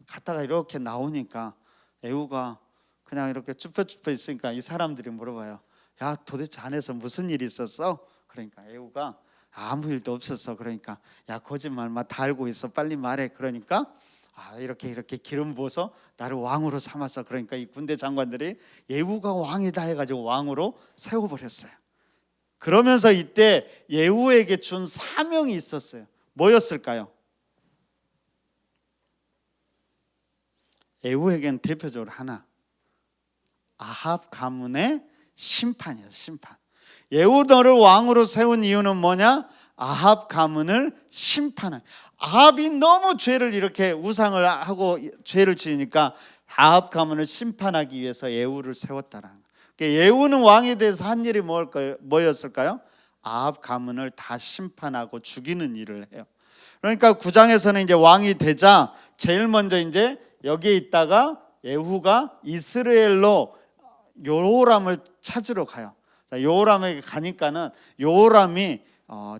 갔다가 이렇게 나오니까 예후가 그냥 이렇게 쭈뼛쭈뼛 있으니까 이 사람들이 물어봐요. 야 도대체 안에서 무슨 일이 있었어? 그러니까 예후가 아무 일도 없었어. 그러니까 야 거짓말만 다 알고 있어. 빨리 말해. 그러니까 이렇게 기름 부어서 나를 왕으로 삼았어. 그러니까 이 군대 장관들이 예후가 왕이다 해가지고 왕으로 세워버렸어요. 그러면서 이때 예후에게 준 사명이 있었어요. 뭐였을까요? 예후에게는 대표적으로 하나, 아합 가문의 심판이에요. 심판. 예후 너를 왕으로 세운 이유는 뭐냐? 아합 가문을 심판한. 아합이 너무 죄를 이렇게 우상을 하고 죄를 지으니까 아합 가문을 심판하기 위해서 예후를 세웠다라는 거예요. 그러니까 예후는 왕에 대해서 한 일이 뭐였을까요? 아합 가문을 다 심판하고 죽이는 일을 해요. 그러니까 9장에서는 이제 왕이 되자 제일 먼저 이제 여기에 있다가 예후가 이스라엘로 요람을 찾으러 가요. 요람에게 가니까는 요람이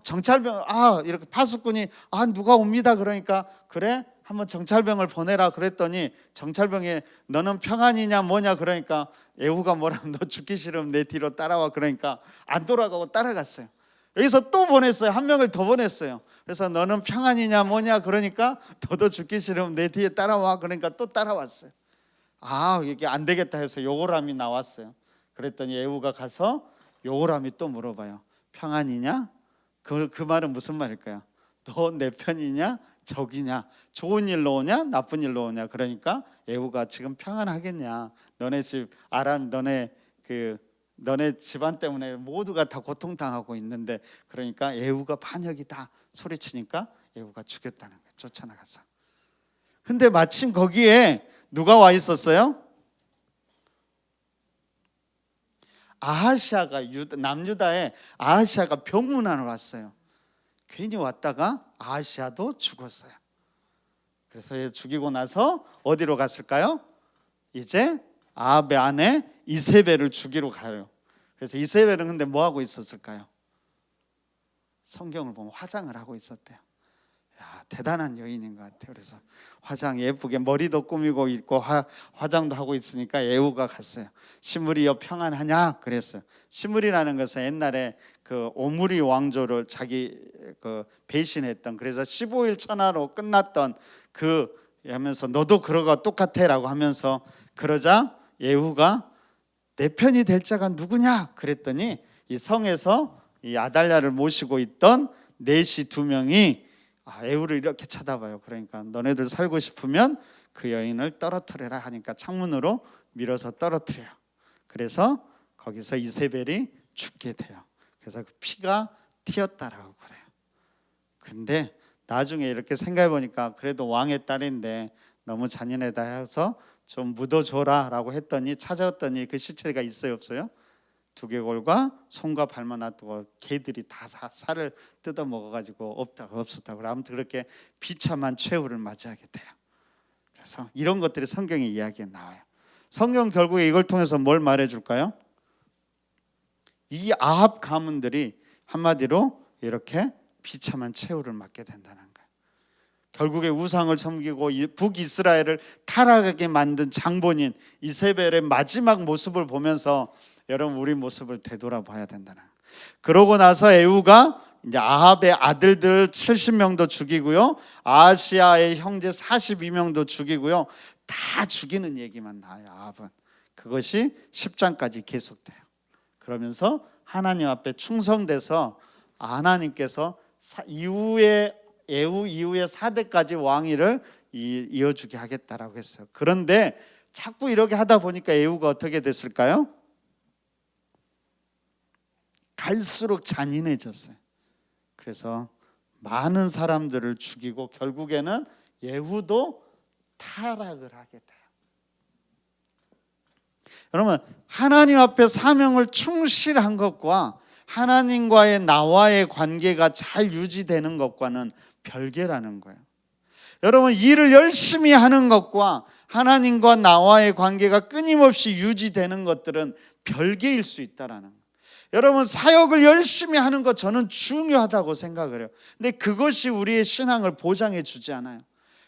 정찰병 이렇게 파수꾼이 누가 옵니다. 그러니까 그래 한번 정찰병을 보내라 그랬더니 정찰병이 너는 평안이냐 뭐냐 그러니까 예후가 뭐라면 너 죽기 싫으면 내 뒤로 따라와 그러니까 안 돌아가고 따라갔어요. 여기서 또 보냈어요. 한 명을 더 보냈어요. 그래서 너는 평안이냐 뭐냐 그러니까 너도 죽기 싫으면 내 뒤에 따라와 그러니까 또 따라왔어요. 이게 안 되겠다 해서 요람이 나왔어요. 그랬더니 예후가 가서 요람이 또 물어봐요. 평안이냐? 그 말은 무슨 말일까요? 너 내 편이냐? 적이냐? 좋은 일로 오냐? 나쁜 일로 오냐? 그러니까 예후가 지금 평안하겠냐? 너네 집 아람 너네 집안 때문에 모두가 다 고통당하고 있는데 그러니까 예후가 반역이다 소리치니까 예후가 죽였다는 거예요. 쫓아나가서. 근데 마침 거기에 누가 와 있었어요? 아하시아가 남유다에 아하시아가 병문안을 왔어요. 괜히 왔다가 아하시아도 죽었어요. 그래서 죽이고 나서 어디로 갔을까요? 이제 아합의 아내 이세벨을 죽이러 가요. 그래서 이세벨은 근데 뭐 하고 있었을까요? 성경을 보면 화장을 하고 있었대요. 대단한 여인인 것 같아요. 그래서 화장 예쁘게 머리도 꾸미고 있고 화장도 하고 있으니까 예후가 갔어요. 시므리여 평안하냐 그랬어요. 시므리라는 것은 옛날에 그 오므리 왕조를 자기 배신했던 그래서 15일 천하로 끝났던 하면서 너도 그러가 똑같아라고 하면서 그러자 예후가 내 편이 될 자가 누구냐 그랬더니 이 성에서 이 아달랴를 모시고 있던 내시 2명이 예후를 이렇게 쳐다봐요. 그러니까 너네들 살고 싶으면 그 여인을 떨어뜨려라 하니까 창문으로 밀어서 떨어뜨려요. 그래서 거기서 이세벨이 죽게 돼요. 그래서 그 피가 튀었다라고 그래요. 근데 나중에 이렇게 생각해 보니까 그래도 왕의 딸인데 너무 잔인하다 해서 좀 묻어줘라 라고 했더니 찾아왔더니 그 시체가 있어요 없어요? 두개골과 손과 발만 놔두고 개들이 다 살을 뜯어 먹어가지고 없었다고. 아무튼 그렇게 비참한 최후를 맞이하게 돼요. 그래서 이런 것들이 성경의 이야기에 나와요. 성경 결국에 이걸 통해서 뭘 말해줄까요? 이 아합 가문들이 한마디로 이렇게 비참한 최후를 맞게 된다는 거예요. 결국에 우상을 섬기고 북이스라엘을 타락하게 만든 장본인 이세벨의 마지막 모습을 보면서 여러분 우리 모습을 되돌아봐야 된다는 거예요. 그러고 나서 예후가 이제 아합의 아들들 70명도 죽이고요, 아하시아의 형제 42명도 죽이고요, 다 죽이는 얘기만 나와요. 아합은 그것이 10장까지 계속돼요. 그러면서 하나님 앞에 충성돼서 하나님께서 예후 이후에 4대까지 왕위를 이어주게 하겠다라고 했어요. 그런데 자꾸 이렇게 하다 보니까 예후가 어떻게 됐을까요? 갈수록 잔인해졌어요. 그래서 많은 사람들을 죽이고 결국에는 예후도 타락을 하게 돼요. 여러분, 하나님 앞에 사명을 충실한 것과 하나님과의 나와의 관계가 잘 유지되는 것과는 별개라는 거예요. 여러분, 일을 열심히 하는 것과 하나님과 나와의 관계가 끊임없이 유지되는 것들은 별개일 수 있다라는 거예요. 여러분, 사역을 열심히 하는 것 저는 중요하다고 생각을 해요. 근데 그것이 우리의 신앙을 보장해 주지 않아요.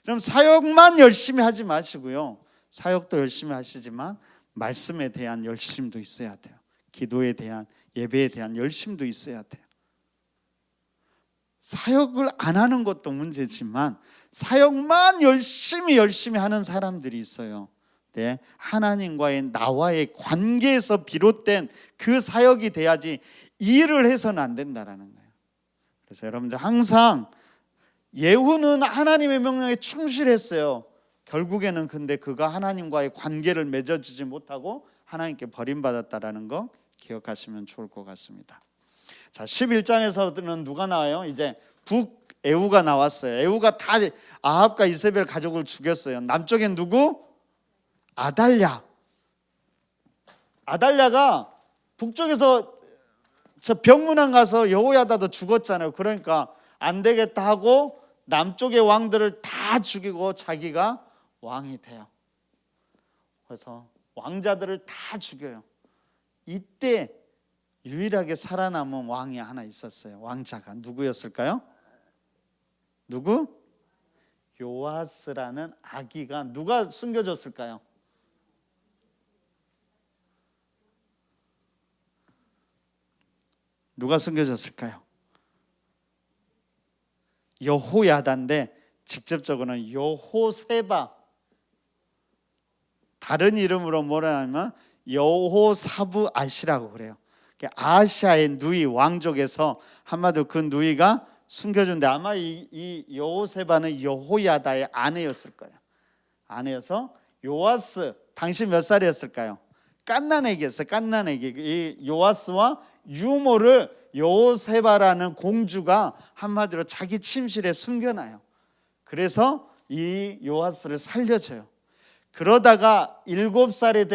그럼 사역만 열심히 하지 마시고요, 사역도 열심히 하시지만 말씀에 대한 열심도 있어야 돼요. 기도에 대한, 예배에 대한 열심도 있어야 돼요. 사역을 안 하는 것도 문제지만 사역만 열심히 하는 사람들이 있어요. 네, 하나님과의 나와의 관계에서 비롯된 그 사역이 돼야지 일을 해서는 안 된다라는 거예요. 그래서 여러분들 항상 예후는 하나님의 명령에 충실했어요. 결국에는 근데 그가 하나님과의 관계를 맺어지지 못하고 하나님께 버림받았다라는 거 기억하시면 좋을 것 같습니다. 자, 11장에서는 누가 나와요? 이제 북에후가 나왔어요. 에후가 다 아합과 이세벨 가족을 죽였어요. 남쪽엔 누구? 아달랴. 아달랴가 북쪽에서 저 병문안 가서 여호야다도 죽었잖아요. 그러니까 안 되겠다 하고 남쪽의 왕들을 다 죽이고 자기가 왕이 돼요. 그래서 왕자들을 다 죽여요. 이때 유일하게 살아남은 왕이 하나 있었어요. 왕자가 누구였을까요? 누구? 요아스라는 아기가 누가 숨겨줬을까요? 누가 숨겨줬을까요? 여호야다인데 직접적으로는 여호세바, 다른 이름으로 뭐라 하면 여호사부 아시라고 그래요. 아시아의 누이, 왕족에서 한마디로 그 누이가 숨겨준데 아마 이 여호세바는 여호야다의 아내였을 거예요. 아내여서 요아스, 당시 몇 살이었을까요? 갓난애기였어요. 갓난애기. 이 요아스와 유모를 여호세바라는 공주가 한마디로 자기 침실에 숨겨놔요. 그래서 이 요아스를 살려줘요. 그러다가 7살이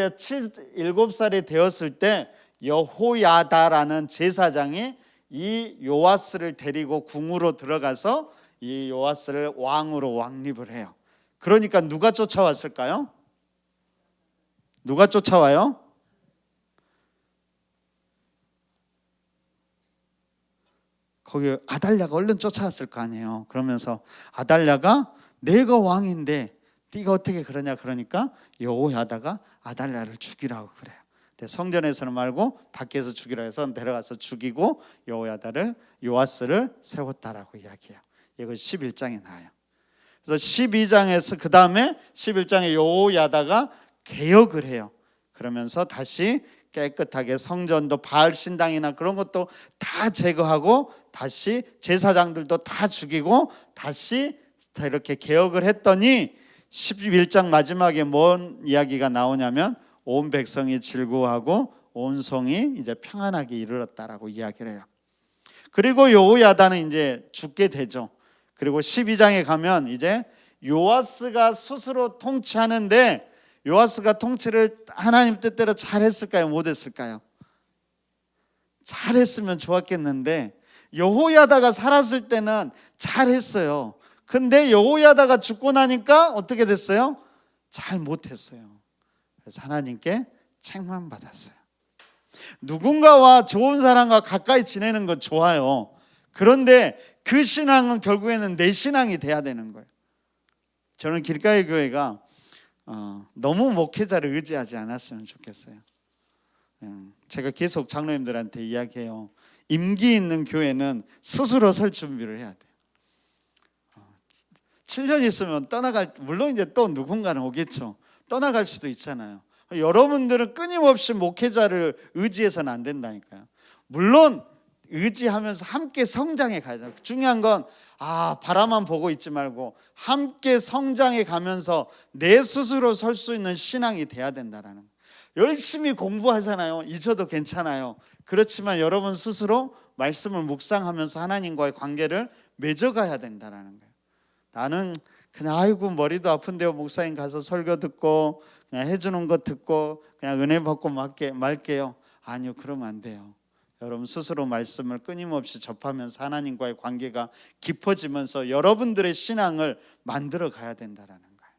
되었을 때 여호야다라는 제사장이 이 요아스를 데리고 궁으로 들어가서 이 요아스를 왕으로 왕립을 해요. 그러니까 누가 쫓아왔을까요? 누가 쫓아와요? 거기 아달랴가 얼른 쫓아왔을 거 아니에요. 그러면서 아달랴가 내가 왕인데 네가 어떻게 그러냐 그러니까 여호야다가 아달랴를 죽이라고 그래요. 성전에서는 말고 밖에서 죽이라 해서 데려가서 죽이고 요아스를 세웠다라고 이야기해요. 이거 11장에 나와요. 그래서 12장에서 그 다음에 11장에 여호야다가 개혁을 해요. 그러면서 다시 깨끗하게 성전도 바알 신당이나 그런 것도 다 제거하고 다시 제사장들도 다 죽이고 다시 이렇게 개혁을 했더니 11장 마지막에 뭔 이야기가 나오냐면 온 백성이 즐거워하고 온 성이 이제 평안하게 이르렀다라고 이야기를 해요. 그리고 여호야다는 이제 죽게 되죠. 그리고 12장에 가면 이제 요아스가 스스로 통치하는데 요아스가 통치를 하나님 뜻대로 잘했을까요? 못했을까요? 잘했으면 좋았겠는데 여호야다가 살았을 때는 잘했어요. 근데 여호야다가 죽고 나니까 어떻게 됐어요? 잘 못했어요. 그래서 하나님께 책망 받았어요. 누군가와 좋은 사람과 가까이 지내는 건 좋아요. 그런데 그 신앙은 결국에는 내 신앙이 돼야 되는 거예요. 저는 길가의 교회가 너무 목회자를 의지하지 않았으면 좋겠어요. 제가 계속 장로님들한테 이야기해요. 임기 있는 교회는 스스로 설 준비를 해야 돼요. 7년 있으면 물론 이제 또 누군가는 오겠죠. 떠나갈 수도 있잖아요. 여러분들은 끊임없이 목회자를 의지해서는 안 된다니까요. 물론 의지하면서 함께 성장해 가야죠. 중요한 건 바라만 보고 있지 말고 함께 성장해 가면서 내 스스로 설 수 있는 신앙이 돼야 된다라는 거예요. 열심히 공부하잖아요. 잊어도 괜찮아요. 그렇지만 여러분 스스로 말씀을 묵상하면서 하나님과의 관계를 맺어가야 된다는 거예요. 나는 그냥 아이고 머리도 아픈데요, 목사님 가서 설교 듣고 그냥 해주는 거 듣고 그냥 은혜 받고 말게요. 아니요, 그러면 안 돼요. 여러분 스스로 말씀을 끊임없이 접하면서 하나님과의 관계가 깊어지면서 여러분들의 신앙을 만들어 가야 된다는 거예요.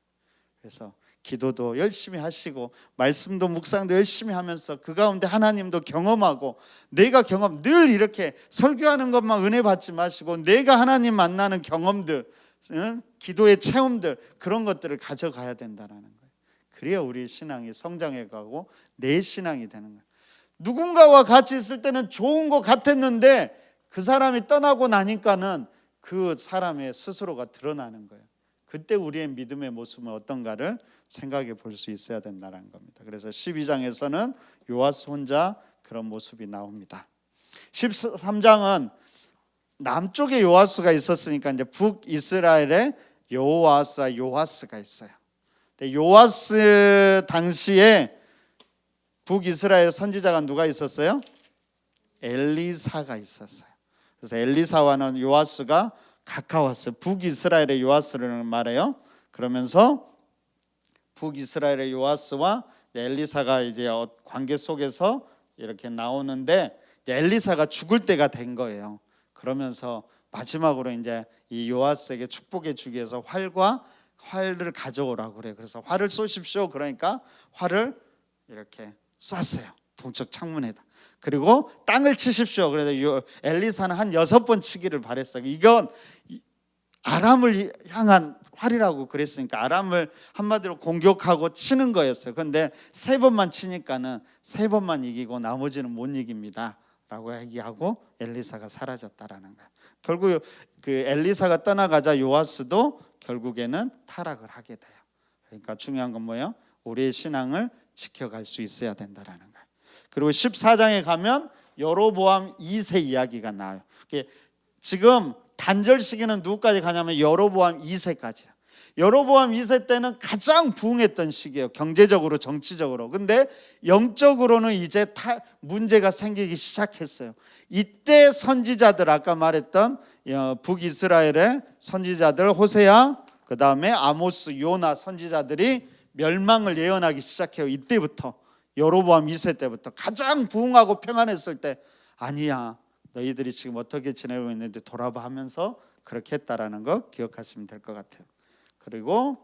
그래서 기도도 열심히 하시고 말씀도 묵상도 열심히 하면서 그 가운데 하나님도 경험하고, 내가 늘 이렇게 설교하는 것만 은혜 받지 마시고 내가 하나님 만나는 경험들, 기도의 체험들, 그런 것들을 가져가야 된다는 거예요. 그래야 우리 신앙이 성장해 가고 내 신앙이 되는 거예요. 누군가와 같이 있을 때는 좋은 것 같았는데 그 사람이 떠나고 나니까는 그 사람의 스스로가 드러나는 거예요. 그때 우리의 믿음의 모습은 어떤가를 생각해 볼 수 있어야 된다는 겁니다. 그래서 12장에서는 요아스 혼자 그런 모습이 나옵니다. 13장은 남쪽에 요아스가 있었으니까 이제 북이스라엘에 여호와스와 요아스가 있어요. 요아스 당시에 북이스라엘 선지자가 누가 있었어요? 엘리사가 있었어요. 그래서 엘리사와는 요아스가 가까웠어요. 북이스라엘의 요아스를 말해요. 그러면서 북이스라엘의 요아스와 엘리사가 이제 관계 속에서 이렇게 나오는데, 엘리사가 죽을 때가 된 거예요. 그러면서 마지막으로 이제 이 요아스에게 축복해 주기 위해서 활을 가져오라고 그래요. 그래서 활을 쏘십시오. 그러니까 활을 이렇게 쐈어요. 동쪽 창문에다. 그리고 땅을 치십시오. 그래서 엘리사는 한 6번 치기를 바랬어요. 이건 아람을 향한 활이라고 그랬으니까 아람을 한마디로 공격하고 치는 거였어요. 그런데 3번만 치니까는 3번만 이기고 나머지는 못 이깁니다 라고 얘기하고 엘리사가 사라졌다라는 거예요. 결국 그 엘리사가 떠나가자 요아스도 결국에는 타락을 하게 돼요. 그러니까 중요한 건 뭐예요? 우리의 신앙을 지켜갈 수 있어야 된다라는 거예요. 그리고 14장에 가면 여로보암 2세 이야기가 나와요. 지금 단절 시기는 누구까지 가냐면 여로보암 2세까지요. 여로보암 2세 때는 가장 부흥했던 시기예요. 경제적으로, 정치적으로. 근데 영적으로는 이제 문제가 생기기 시작했어요. 이때 선지자들, 아까 말했던 북이스라엘의 선지자들 호세아, 그 다음에 아모스, 요나 선지자들이 멸망을 예언하기 시작해요. 이때부터, 여로보암 2세 때부터 가장 부흥하고 평안했을 때, 아니야, 너희들이 지금 어떻게 지내고 있는데 돌아봐 하면서 그렇게 했다라는 거 기억하시면 될 것 같아요. 그리고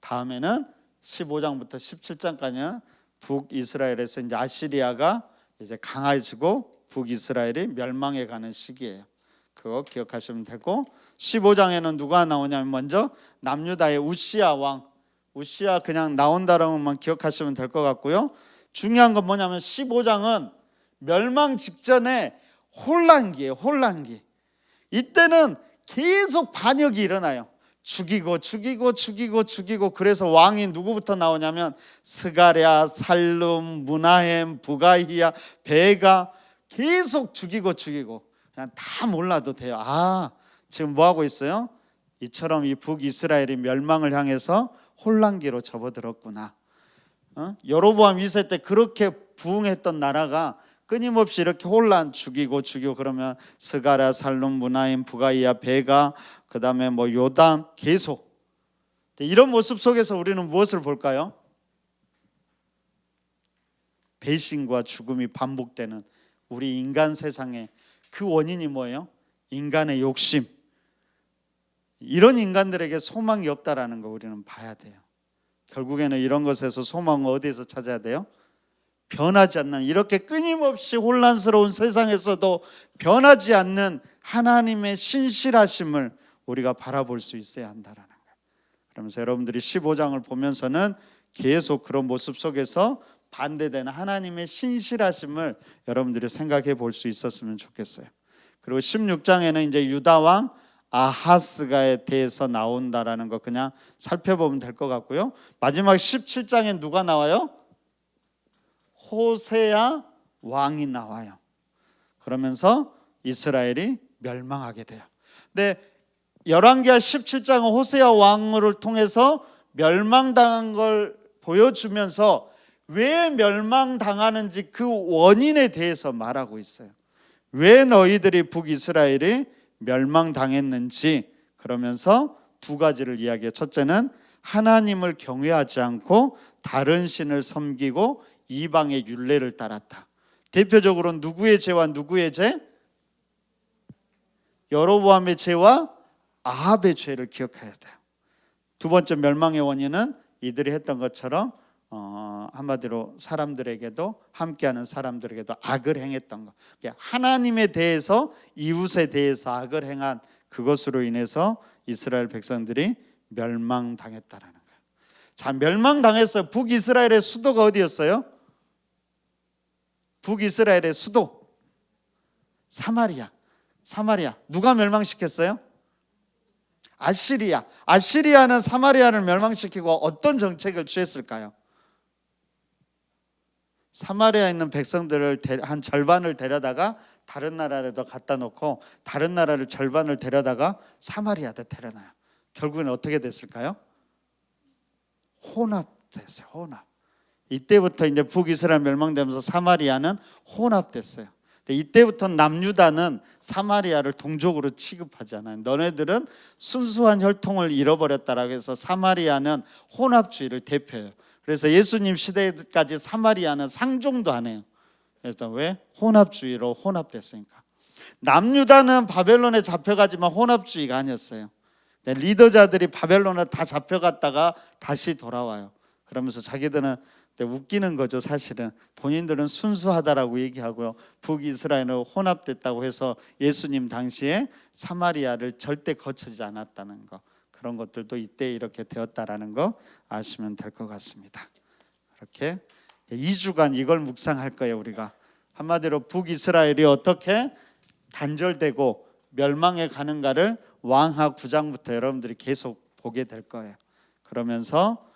다음에는 15장부터 17장까지는 북이스라엘에서 이제 아시리아가 이제 강해지고 북이스라엘이 멸망해 가는 시기예요. 그거 기억하시면 되고, 15장에는 누가 나오냐면 먼저 남유다의 우시아 왕, 우시아 그냥 나온다라는 것만 기억하시면 될 것 같고요. 중요한 건 뭐냐면 15장은 멸망 직전에 혼란기예요. 혼란기. 이때는 계속 반역이 일어나요. 죽이고 그래서 왕이 누구부터 나오냐면 스가랴, 살룸, 무나헴, 부가히야, 베가 계속 죽이고 그냥 다 몰라도 돼요. 아, 지금 뭐 하고 있어요? 이처럼 이 북이스라엘이 멸망을 향해서 혼란기로 접어들었구나. 여로보암 2세 때 그렇게 부흥했던 나라가 끊임없이 이렇게 혼란, 죽이고 그러면 스가랴, 살룸, 무나임, 부가이야, 베가, 그 다음에 뭐 요담, 계속. 이런 모습 속에서 우리는 무엇을 볼까요? 배신과 죽음이 반복되는 우리 인간 세상에 그 원인이 뭐예요? 인간의 욕심. 이런 인간들에게 소망이 없다라는 거 우리는 봐야 돼요. 결국에는 이런 것에서 소망은 어디에서 찾아야 돼요? 변하지 않는, 이렇게 끊임없이 혼란스러운 세상에서도 변하지 않는 하나님의 신실하심을 우리가 바라볼 수 있어야 한다라는 거예요. 그러면서 여러분들이 15장을 보면서는 계속 그런 모습 속에서 반대되는 하나님의 신실하심을 여러분들이 생각해 볼 수 있었으면 좋겠어요. 그리고 16장에는 이제 유다 왕 아하스가에 대해서 나온다라는 거 그냥 살펴보면 될 것 같고요. 마지막 17장에 누가 나와요? 호세아 왕이 나와요. 그러면서 이스라엘이 멸망하게 돼요. 근데 열왕기하 17장은 호세아 왕을 통해서 멸망당한 걸 보여주면서 왜 멸망당하는지 그 원인에 대해서 말하고 있어요. 왜 너희들이 북이스라엘이 멸망당했는지 그러면서 두 가지를 이야기해요. 첫째는 하나님을 경외하지 않고 다른 신을 섬기고 이방의 율례를 따랐다. 대표적으로 누구의 죄와 누구의 죄? 여로보암의 죄와 아합의 죄를 기억해야 돼요. 두 번째 멸망의 원인은 이들이 했던 것처럼 한마디로 사람들에게도 함께하는 사람들에게도 악을 행했던 것. 하나님에 대해서 이웃에 대해서 악을 행한 그것으로 인해서 이스라엘 백성들이 멸망당했다라는 거예요. 자, 멸망당했어요. 북이스라엘의 수도가 어디였어요? 북이스라엘의 수도 사마리아. 누가 멸망시켰어요? 아시리아. 아시리아는 사마리아를 멸망시키고 어떤 정책을 취했을까요? 사마리아에 있는 백성들을 한 절반을 데려다가 다른 나라에도 갖다 놓고 다른 나라를 절반을 데려다가 사마리아에 데려놔요. 결국은 어떻게 됐을까요? 혼합됐어요. 혼합. 이때부터 이제 북이스라엘 멸망되면서 사마리아는 혼합됐어요. 이때부터 남유다는 사마리아를 동족으로 취급하지 않아요. 너네들은 순수한 혈통을 잃어버렸다라고 해서 사마리아는 혼합주의를 대표해요. 그래서 예수님 시대까지 사마리아는 상종도 안 해요. 그래서 왜? 혼합주의로 혼합됐으니까. 남유다는 바벨론에 잡혀가지만 혼합주의가 아니었어요. 리더자들이 바벨론에 다 잡혀갔다가 다시 돌아와요. 그러면서 자기들은 웃기는 거죠. 사실은 본인들은 순수하다라고 얘기하고요, 북이스라엘은 혼합됐다고 해서 예수님 당시에 사마리아를 절대 거쳐지 않았다는 거, 그런 것들도 이때 이렇게 되었다라는 거 아시면 될 것 같습니다. 이렇게 2주간 이걸 묵상할 거예요. 우리가 한마디로 북이스라엘이 어떻게 단절되고 멸망해 가는가를 왕하 9장부터 여러분들이 계속 보게 될 거예요. 그러면서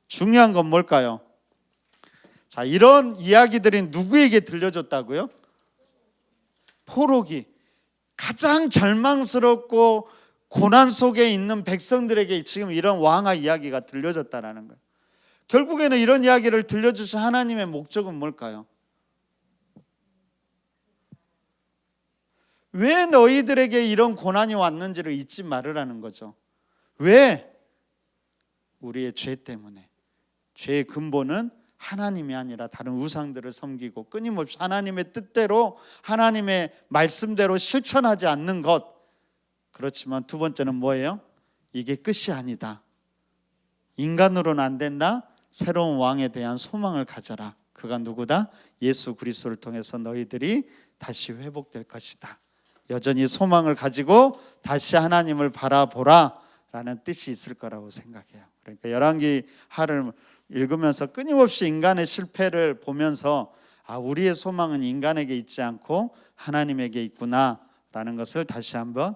중요한 건 뭘까요? 자, 이런 이야기들이 누구에게 들려줬다고요? 포로기, 가장 절망스럽고 고난 속에 있는 백성들에게 지금 이런 왕하 이야기가 들려졌다라는 거예요. 결국에는 이런 이야기를 들려주신 하나님의 목적은 뭘까요? 왜 너희들에게 이런 고난이 왔는지를 잊지 말으라는 거죠. 왜? 우리의 죄 때문에. 죄의 근본은 하나님이 아니라 다른 우상들을 섬기고 끊임없이 하나님의 뜻대로 하나님의 말씀대로 실천하지 않는 것. 그렇지만 두 번째는 뭐예요? 이게 끝이 아니다. 인간으로는 안 된다. 새로운 왕에 대한 소망을 가져라. 그가 누구다? 예수 그리스도를 통해서 너희들이 다시 회복될 것이다. 여전히 소망을 가지고 다시 하나님을 바라보라 라는 뜻이 있을 거라고 생각해요. 그러니까 열왕기 하를 읽으면서 끊임없이 인간의 실패를 보면서 우리의 소망은 인간에게 있지 않고 하나님에게 있구나라는 것을 다시 한번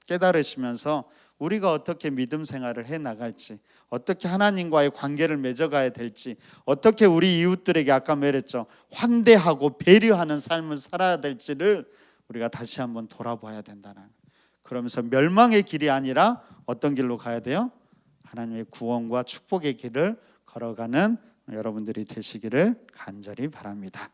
깨달으시면서 우리가 어떻게 믿음 생활을 해 나갈지, 어떻게 하나님과의 관계를 맺어가야 될지, 어떻게 우리 이웃들에게 아까 말했죠, 환대하고 배려하는 삶을 살아야 될지를 우리가 다시 한번 돌아봐야 된다는. 그러면서 멸망의 길이 아니라 어떤 길로 가야 돼요? 하나님의 구원과 축복의 길을 걸어가는 여러분들이 되시기를 간절히 바랍니다.